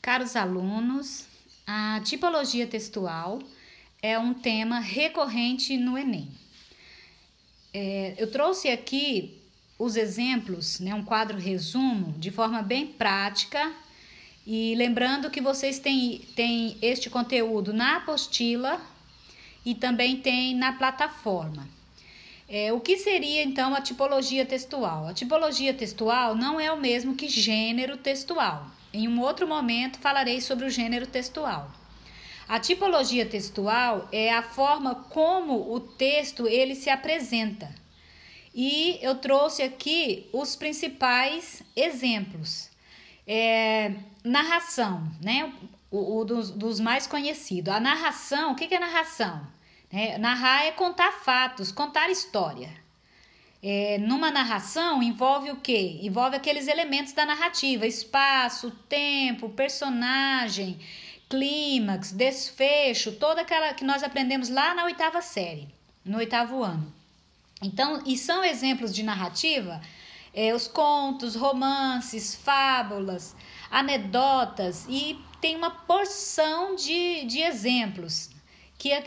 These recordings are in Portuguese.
Caros alunos, a tipologia textual é um tema recorrente no Enem. Eu trouxe aqui os exemplos, um quadro resumo, de forma bem prática, e lembrando que vocês têm este conteúdo na apostila e também tem na plataforma. O que seria então a tipologia textual? A tipologia textual não é o mesmo que gênero textual. Em um outro momento falarei sobre o gênero textual. A tipologia textual é a forma como o texto ele se apresenta. E eu trouxe aqui os principais exemplos. Narração, dos mais conhecidos. A narração, o que é narração? Narrar é contar fatos, contar história. Numa narração envolve o quê? Envolve aqueles elementos da narrativa: espaço, tempo, personagem, clímax, desfecho, toda aquela que nós aprendemos lá na 8ª série, no 8º ano. Então, e são exemplos de narrativa, os contos, romances, fábulas, anedotas, e tem uma porção de exemplos.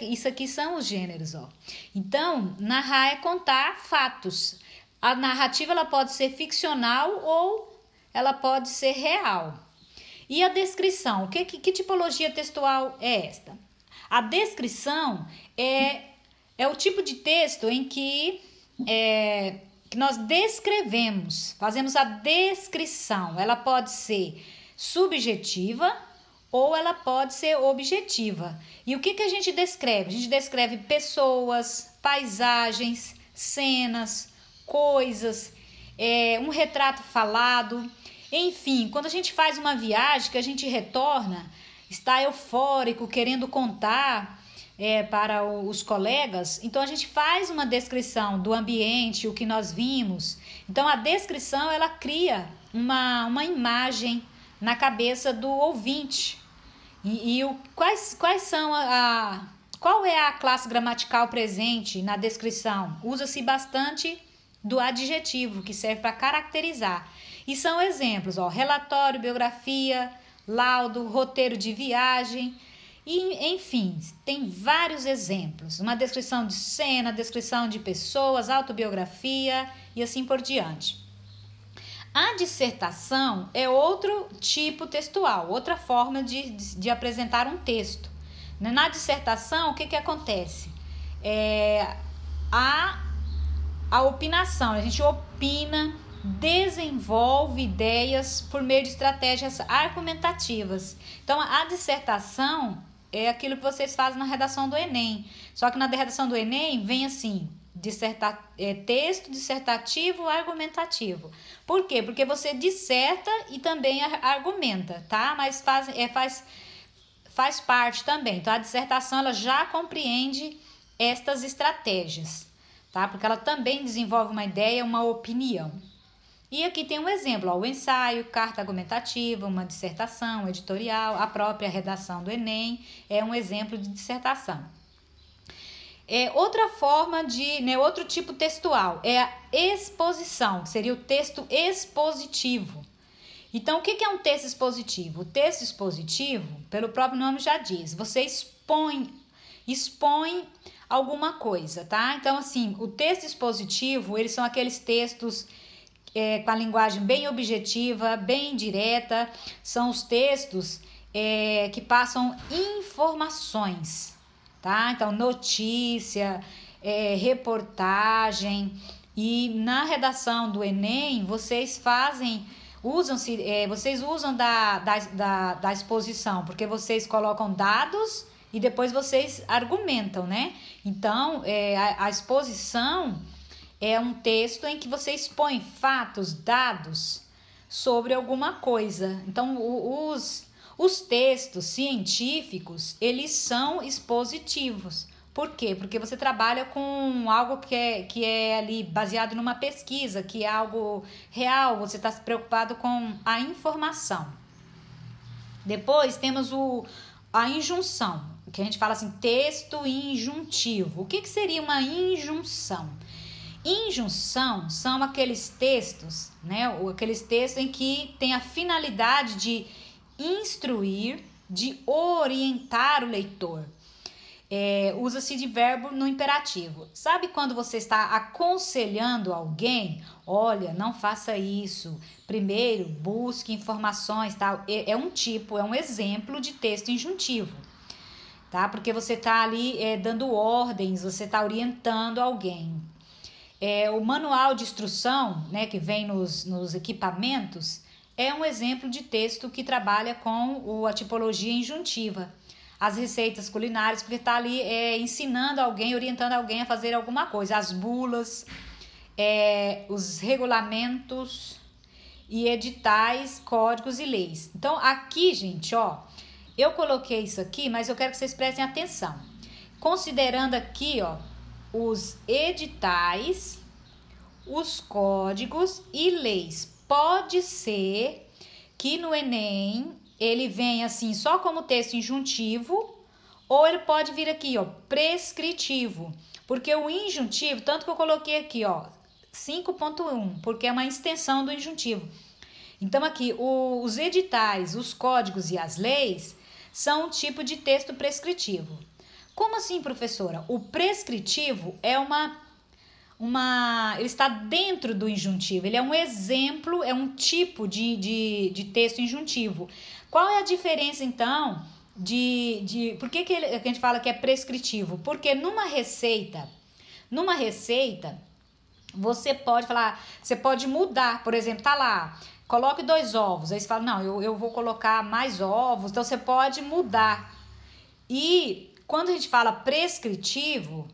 Isso aqui são os gêneros, ó. Então, narrar é contar fatos. A narrativa ela pode ser ficcional ou ela pode ser real. E a descrição? Que tipologia textual é esta? A descrição é o tipo de texto em que nós descrevemos, fazemos a descrição. Ela pode ser subjetiva ou ela pode ser objetiva. E o que a gente descreve? A gente descreve pessoas, paisagens, cenas, coisas, um retrato falado. Enfim, quando a gente faz uma viagem, que a gente retorna, está eufórico, querendo contar para os colegas, então a gente faz uma descrição do ambiente, o que nós vimos. Então a descrição ela cria uma imagem na cabeça do ouvinte. Qual é a classe gramatical presente na descrição? Usa-se bastante do adjetivo, que serve para caracterizar. E são exemplos, relatório, biografia, laudo, roteiro de viagem, e enfim, tem vários exemplos. Uma descrição de cena, descrição de pessoas, autobiografia e assim por diante. A dissertação é outro tipo textual, outra forma de apresentar um texto. Na dissertação, o que acontece? A opinação, a gente opina, desenvolve ideias por meio de estratégias argumentativas. Então, a dissertação é aquilo que vocês fazem na redação do Enem. Só que na redação do Enem vem assim: texto dissertativo argumentativo. Por quê? Porque você disserta e também argumenta, tá? Mas faz parte também. Então a dissertação ela já compreende estas estratégias, tá? Porque ela também desenvolve uma ideia, uma opinião. E aqui tem um exemplo, o ensaio, carta argumentativa, uma dissertação, editorial, a própria redação do Enem é um exemplo de dissertação. Outra forma outro tipo textual é a exposição, que seria o texto expositivo. Então, o que é um texto expositivo? O texto expositivo, pelo próprio nome já diz, você expõe alguma coisa, tá? Então, assim, o texto expositivo, eles são aqueles textos com a linguagem bem objetiva, bem direta, são os textos que passam informações, tá? Então, notícia, reportagem. E na redação do Enem, vocês usam da exposição, porque vocês colocam dados e depois vocês argumentam, né? Então, a exposição é um texto em que você expõe fatos, dados sobre alguma coisa. Então, os textos científicos, eles são expositivos. Por quê? Porque você trabalha com algo que é ali baseado numa pesquisa, que é algo real, você está preocupado com a informação. Depois temos a injunção, que a gente fala assim, texto injuntivo. O que seria uma injunção? Injunção são aqueles textos, aqueles textos em que tem a finalidade de instruir, de orientar o leitor. Usa-se de verbo no imperativo. Sabe quando você está aconselhando alguém? Olha, não faça isso. Primeiro, busque informações, tal. É um exemplo de texto injuntivo, tá? Porque você está ali dando ordens, você está orientando alguém. O manual de instrução, né, que vem nos equipamentos, é um exemplo de texto que trabalha com a tipologia injuntiva. As receitas culinárias, porque está ali ensinando alguém, orientando alguém a fazer alguma coisa. As bulas, os regulamentos e editais, códigos e leis. Então, aqui, gente, ó, eu coloquei isso aqui, mas eu quero que vocês prestem atenção. Considerando aqui, ó, os editais, os códigos e leis. Pode ser que no Enem ele vem assim só como texto injuntivo, ou ele pode vir aqui, ó, prescritivo, porque o injuntivo, tanto que eu coloquei aqui, ó, 5.1, porque é uma extensão do injuntivo. Então aqui, os editais, os códigos e as leis são um tipo de texto prescritivo. Como assim, professora? O prescritivo é ele está dentro do injuntivo, ele é um exemplo, é um tipo de texto injuntivo. Qual é a diferença, então, por que a gente fala que é prescritivo? Porque numa receita, você pode falar, você pode mudar, por exemplo, tá lá, coloque 2 ovos, aí você fala, não, eu vou colocar mais ovos, então você pode mudar. E quando a gente fala prescritivo,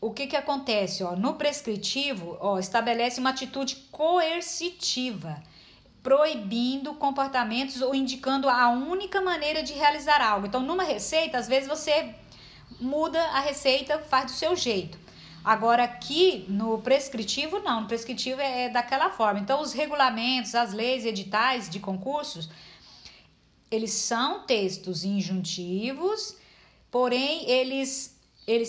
o que acontece? Ó, no prescritivo, ó, estabelece uma atitude coercitiva, proibindo comportamentos ou indicando a única maneira de realizar algo. Então, numa receita, às vezes você muda a receita, faz do seu jeito. Agora, aqui no prescritivo, não. No prescritivo é daquela forma. Então, os regulamentos, as leis, editais de concursos, eles são textos injuntivos, porém, eles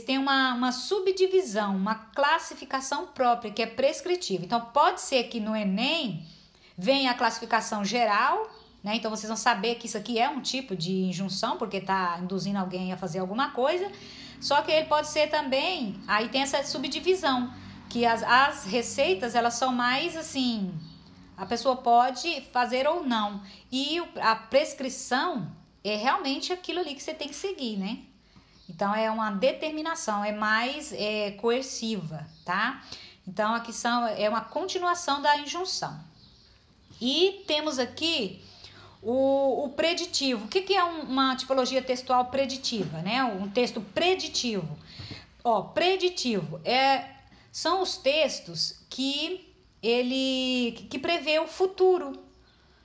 têm uma subdivisão, uma classificação própria, que é prescritiva. Então, pode ser que no Enem venha a classificação geral, né? Então, vocês vão saber que isso aqui é um tipo de injunção, porque está induzindo alguém a fazer alguma coisa. Só que ele pode ser também, aí tem essa subdivisão, que as receitas, elas são mais assim, a pessoa pode fazer ou não. E a prescrição é realmente aquilo ali que você tem que seguir, né? Então, é uma determinação, é mais coerciva, tá? Então, aqui é uma continuação da injunção. E temos aqui o preditivo. O que é uma tipologia textual preditiva, né? Um texto preditivo. Ó, preditivo são os textos que prevê o futuro,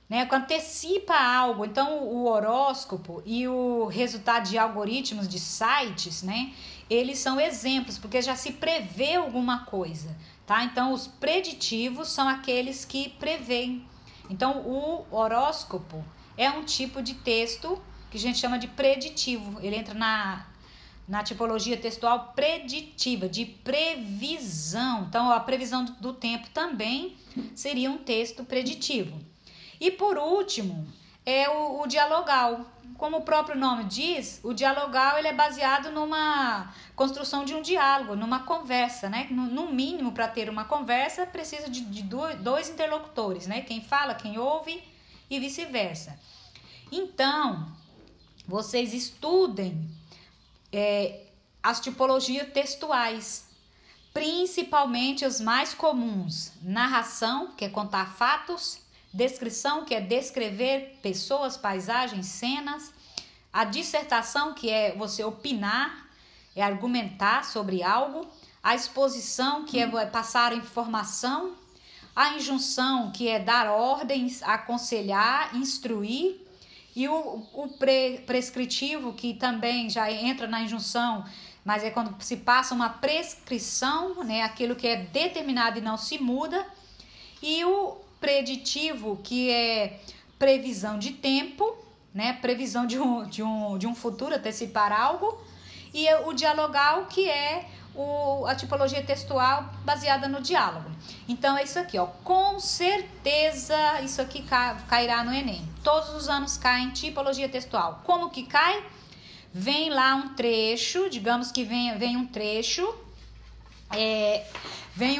né? Que antecipa algo. Então, o horóscopo e o resultado de algoritmos de sites, né? Eles são exemplos, porque já se prevê alguma coisa, tá? Então, os preditivos são aqueles que preveem. Então, o horóscopo é um tipo de texto que a gente chama de preditivo. Ele entra na tipologia textual preditiva, de previsão. Então, a previsão do tempo também seria um texto preditivo. E, por último, é o dialogal. Como o próprio nome diz, o dialogal ele é baseado numa construção de um diálogo, numa conversa, né? No mínimo, para ter uma conversa, precisa de dois interlocutores, né? Quem fala, quem ouve e vice-versa. Então, vocês estudem as tipologias textuais, principalmente os mais comuns: narração, que é contar fatos; descrição, que é descrever pessoas, paisagens, cenas; a dissertação, que é você opinar, é argumentar sobre algo; a exposição, que é passar informação; a injunção, que é dar ordens, aconselhar, instruir; e o prescritivo, que também já entra na injunção, mas é quando se passa uma prescrição, né, aquilo que é determinado e não se muda; e o preditivo, que é previsão de tempo, né? Previsão de um futuro, antecipar algo; e o dialogal, que é a tipologia textual baseada no diálogo. Então é isso aqui, ó. Com certeza isso aqui cairá no Enem. Todos os anos cai em tipologia textual. Como que cai? Vem lá um trecho, digamos que vem um trecho, vem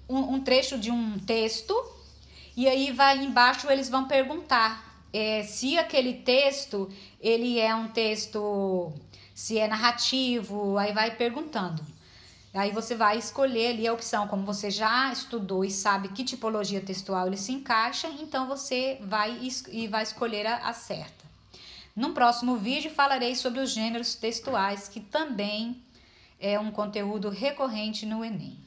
um trecho de um texto, e aí vai embaixo, eles vão perguntar se aquele texto, ele é um texto, se é narrativo, aí vai perguntando. Aí você vai escolher ali a opção, como você já estudou e sabe que tipologia textual ele se encaixa, então você vai escolher a certa. No próximo vídeo falarei sobre os gêneros textuais, que também é um conteúdo recorrente no Enem.